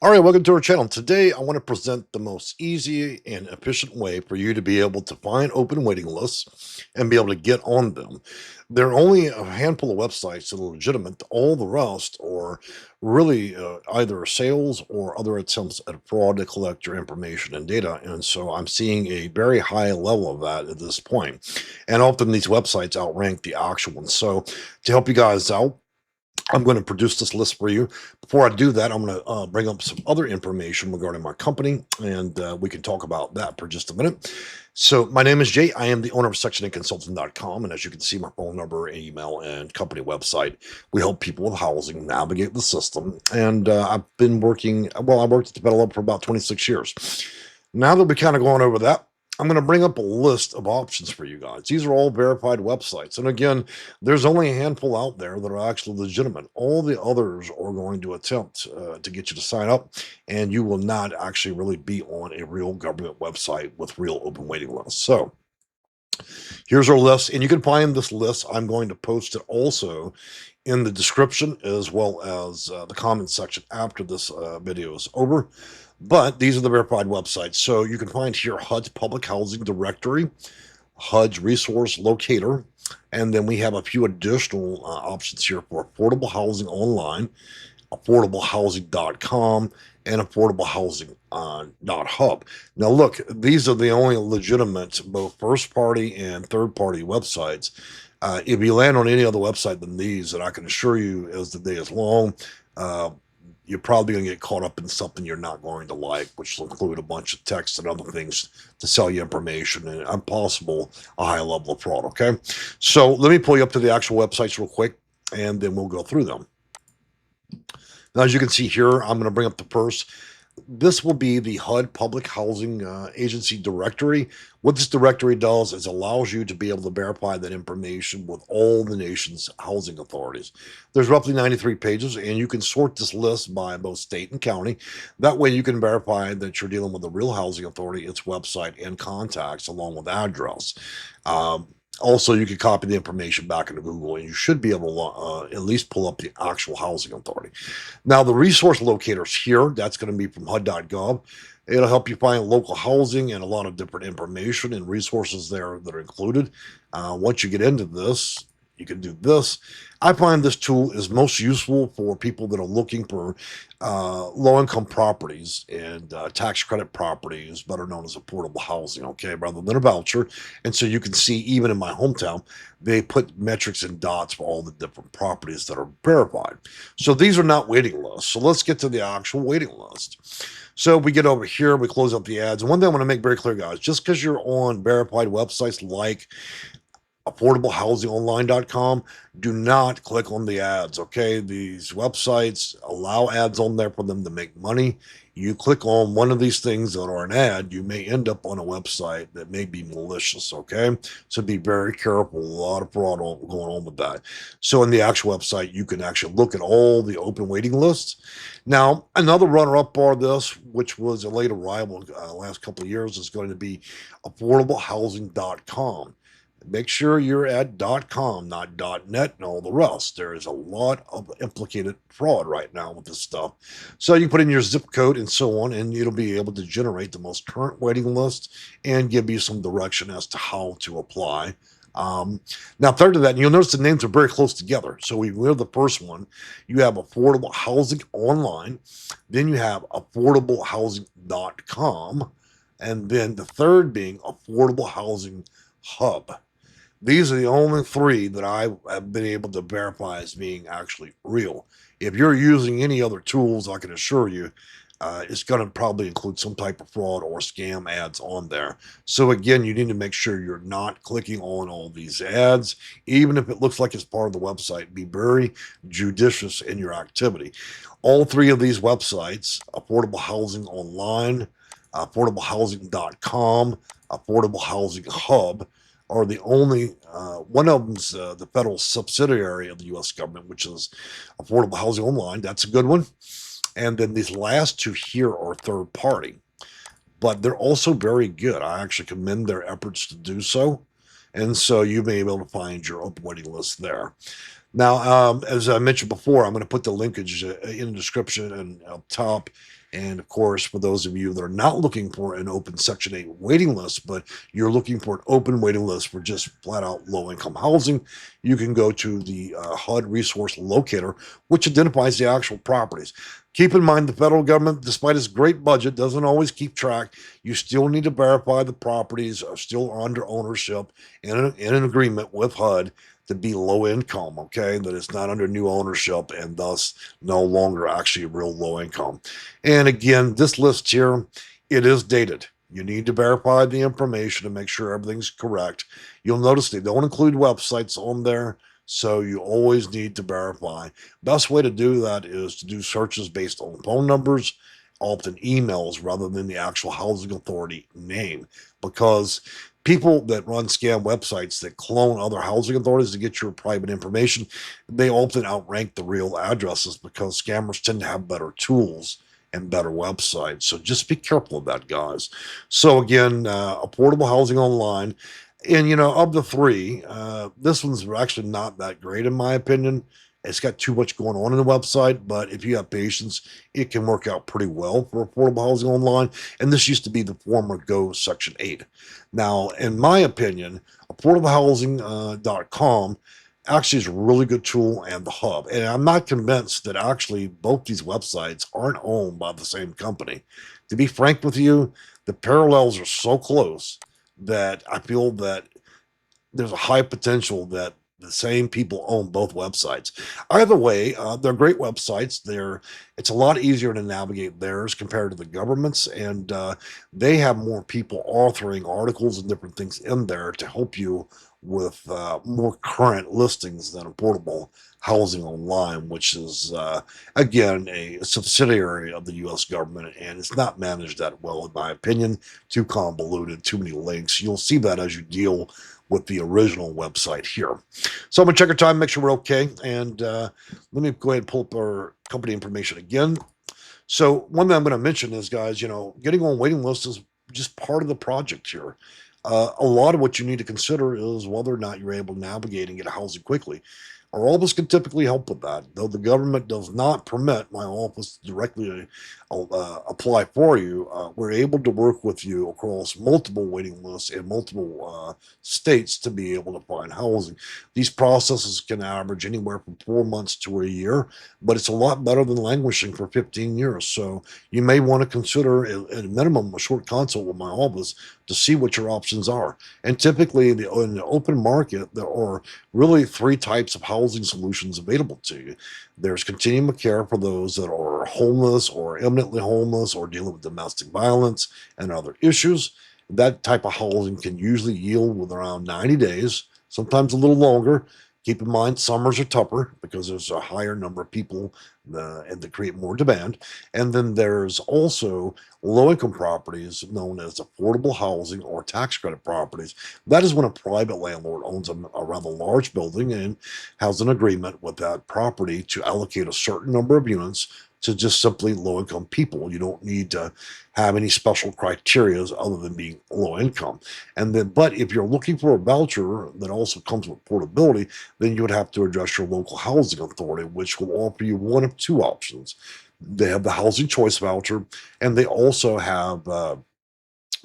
All right, welcome to our channel. Today, I want to present the most easy and efficient way for you to be able to find open waiting lists and be able to get on them. There are only a handful of websites that are legitimate. All the rest are really either sales or other attempts at fraud to collect your information and data. And so I'm seeing a very high level of that at this point. And often these websites outrank the actual ones. So to help you guys out, I'm going to produce this list for you. Before I do that, I'm going to bring up some other information regarding my company, and we can talk about that for just a minute. So, my name is Jay. I am the owner of sectionaconsultant.com, and as you can see, my phone number, email, and company website. We help people with housing navigate the system, and I've been working. Well, I worked at the Federal for about 26 years. Now that we kind of gone over that, I'm going to bring up a list of options for you guys. These are all verified websites. And again, there's only a handful out there that are actually legitimate. All the others are going to attempt to get you to sign up, and you will not actually really be on a real government website with real open waiting lists. So here's our list, and you can find this list. I'm going to post it also in the description as well as the comment section after this video is over. But these are the verified websites. So you can find here HUD's Public Housing Directory, HUD's Resource Locator, and then we have a few additional options here for affordable housing online, affordablehousing.com, and affordablehousing.hub. Now, look, these are the only legitimate both first party and third party websites. If you land on any other website than these, and I can assure you, as the day is long, uh, you're probably going to get caught up in something you're not going to like, which will include a bunch of text and other things to sell you information and possible a high level of fraud. Okay. So let me pull you up to the actual websites real quick and then we'll go through them. Now, as you can see here, I'm going to bring up the first. This will be the HUD Public Housing Agency directory. What this directory does is allows you to be able to verify that information with all the nation's housing authorities. There's roughly 93 pages, and you can sort this list by both state and county. That way, you can verify that you're dealing with a real housing authority, its website, and contacts, along with address. Um, Also, you can copy the information back into Google, and you should be able to at least pull up the actual housing authority. Now, the resource locators here, that's going to be from HUD.gov. It'll help you find local housing and a lot of different information and resources there that are included. Once you get into this, you can do this. I find this tool is most useful for people that are looking for low income properties and tax credit properties, better known as affordable housing, okay, rather than a voucher. And so you can see, even in my hometown, they put metrics and dots for all the different properties that are verified. So these are not waiting lists. So let's get to the actual waiting list. So we get over here, we close up the ads. And one thing I want to make very clear, guys, just because you're on verified websites like affordablehousing.online.com, do not click on the ads. Okay, these websites allow ads on there for them to make money. You click on one of these things that are an ad, you may end up on a website that may be malicious. Okay, so be very careful. A lot of fraud going on with that. So in the actual website, you can actually look at all the open waiting lists. Now, another runner-up for this, which was a late arrival last couple of years, is going to be affordablehousing.com. Make sure you're at .com, not .net, and all the rest. There is a lot of implicated fraud right now with this stuff. So you put in your zip code and so on, and it'll be able to generate the most current waiting list and give you some direction as to how to apply. Now, third to that, and you'll notice the names are very close together. So we're the first one. You have Affordable Housing Online, then you have affordablehousing.com, and then the third being Affordable Housing Hub. These are the only three that I have been able to verify as being actually real. If you're using any other tools, I can assure you it's going to probably include some type of fraud or scam ads on there. So, again, you need to make sure you're not clicking on all these ads, even if it looks like it's part of the website. Be very judicious in your activity. All three of these websites, Affordable Housing Online, affordablehousing.com, Affordable Housing Hub, are the only one of them's the federal subsidiary of the U.S. government, which is Affordable Housing Online. That's a good one. And then these last two here are third party, but they're also very good. I actually commend their efforts to do so. And so you may be able to find your open waiting list there. Now, as I mentioned before, I'm going to put the linkage in the description and up top. And of course, for those of you that are not looking for an open Section 8 waiting list, but you're looking for an open waiting list for just flat out low income housing, you can go to the HUD resource locator, which identifies the actual properties. Keep in mind, the federal government, despite its great budget, doesn't always keep track. You still need to verify the properties are still under ownership in an agreement with HUD to be low income, okay? That it's not under new ownership and thus no longer actually real low income. And again, this list here, it is dated. You need to verify the information to make sure everything's correct. You'll notice they don't include websites on there, so you always need to verify. Best way to do that is to do searches based on phone numbers, often emails, rather than the actual housing authority name, because people that run scam websites that clone other housing authorities to get your private information, they often outrank the real addresses because scammers tend to have better tools and better websites. So just be careful of that, guys. So again, affordable housing online. And of the three, this one's actually not that great in my opinion. It's got too much going on in the website, but if you have patience, it can work out pretty well for affordable housing online. And this used to be the former Go Section 8. Now, in my opinion, affordablehousing.com actually is a really good tool and the hub. And I'm not convinced that actually both these websites aren't owned by the same company. To be frank with you, the parallels are so close that I feel that there's a high potential that the same people own both websites. Either way, they're great websites. It's a lot easier to navigate theirs compared to the government's, and they have more people authoring articles and different things in there to help you with more current listings than affordable housing online, which is again a subsidiary of the U.S. government, and it's not managed that well, in my opinion. Too convoluted, too many links. You'll see that as you deal with the original website here. So I'm gonna check our time, make sure we're okay, and let me go ahead and pull up our company information again. So one thing I'm going to mention is, guys, getting on waiting lists is just part of the project here. A lot of what you need to consider is whether or not you're able to navigate and get housing quickly. Our office can typically help with that, though the government does not permit my office to directly apply for you. We're able to work with you across multiple waiting lists in multiple states to be able to find housing. These processes can average anywhere from 4 months to a year, but it's a lot better than languishing for 15 years. So you may want to consider, at a minimum, a short consult with my office to see what your options are. And typically, in the open market, there are really three types of housing solutions available to you. There's continuum of care for those that are homeless or imminently homeless or dealing with domestic violence and other issues. That type of housing can usually yield with around 90 days, sometimes a little longer. Keep in mind, summers are tougher because there's a higher number of people and they create more demand. And then there's also low income properties known as affordable housing or tax credit properties. That is when a private landlord owns a rather large building and has an agreement with that property to allocate a certain number of units to just simply low income people. You don't need to have any special criteria other than being low income. And then, but if you're looking for a voucher that also comes with portability, then you would have to address your local housing authority, which will offer you one of two options. They have the Housing Choice Voucher, and they also have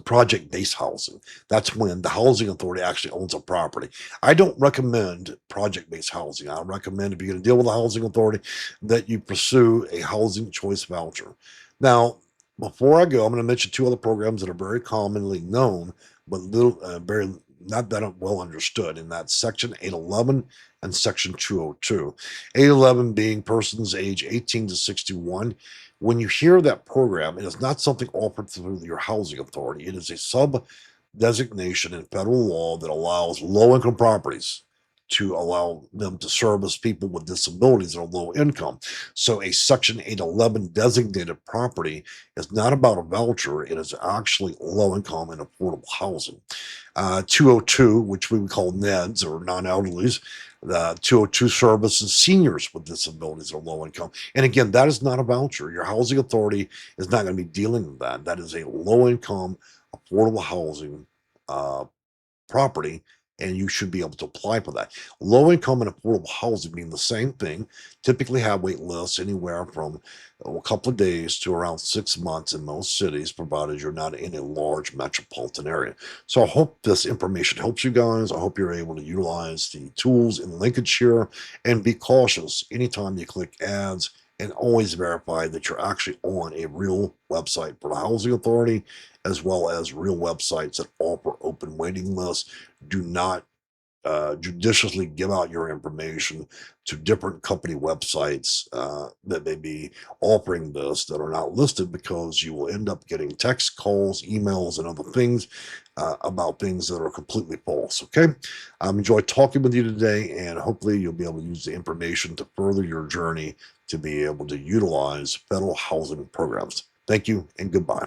project-based housing. That's when the housing authority actually owns a property. I don't recommend project-based housing. I recommend, if you're going to deal with a housing authority, that you pursue a housing choice voucher. Now, before I go, I'm going to mention two other programs that are very commonly known, but very not that well understood, and that's Section 811 and Section 202. 811 being persons age 18 to 61. When you hear that program, it is not something offered through your housing authority. It is a sub designation in federal law that allows low income properties to allow them to service people with disabilities or low income. So a Section 811 designated property is not about a voucher. It is actually low income and affordable housing. 202, which we would call NEDs or non-elderlies, the 202 services seniors with disabilities or low income. And again, that is not a voucher. Your housing authority is not going to be dealing with that. That is a low income, affordable housing uh, property, and you should be able to apply for that. Low income and affordable housing mean the same thing, typically have wait lists anywhere from a couple of days to around 6 months in most cities, provided you're not in a large metropolitan area. So I hope this information helps you guys. I hope you're able to utilize the tools in Lincolnshire and be cautious anytime you click ads, and always verify that you're actually on a real website for the housing authority, as well as real websites that offer open waiting lists. Do not judiciously give out your information to different company websites that may be offering this that are not listed, because you will end up getting text calls, emails, and other things about things that are completely false. Okay. Enjoyed talking with you today, and hopefully you'll be able to use the information to further your journey to be able to utilize federal housing programs. Thank you and goodbye.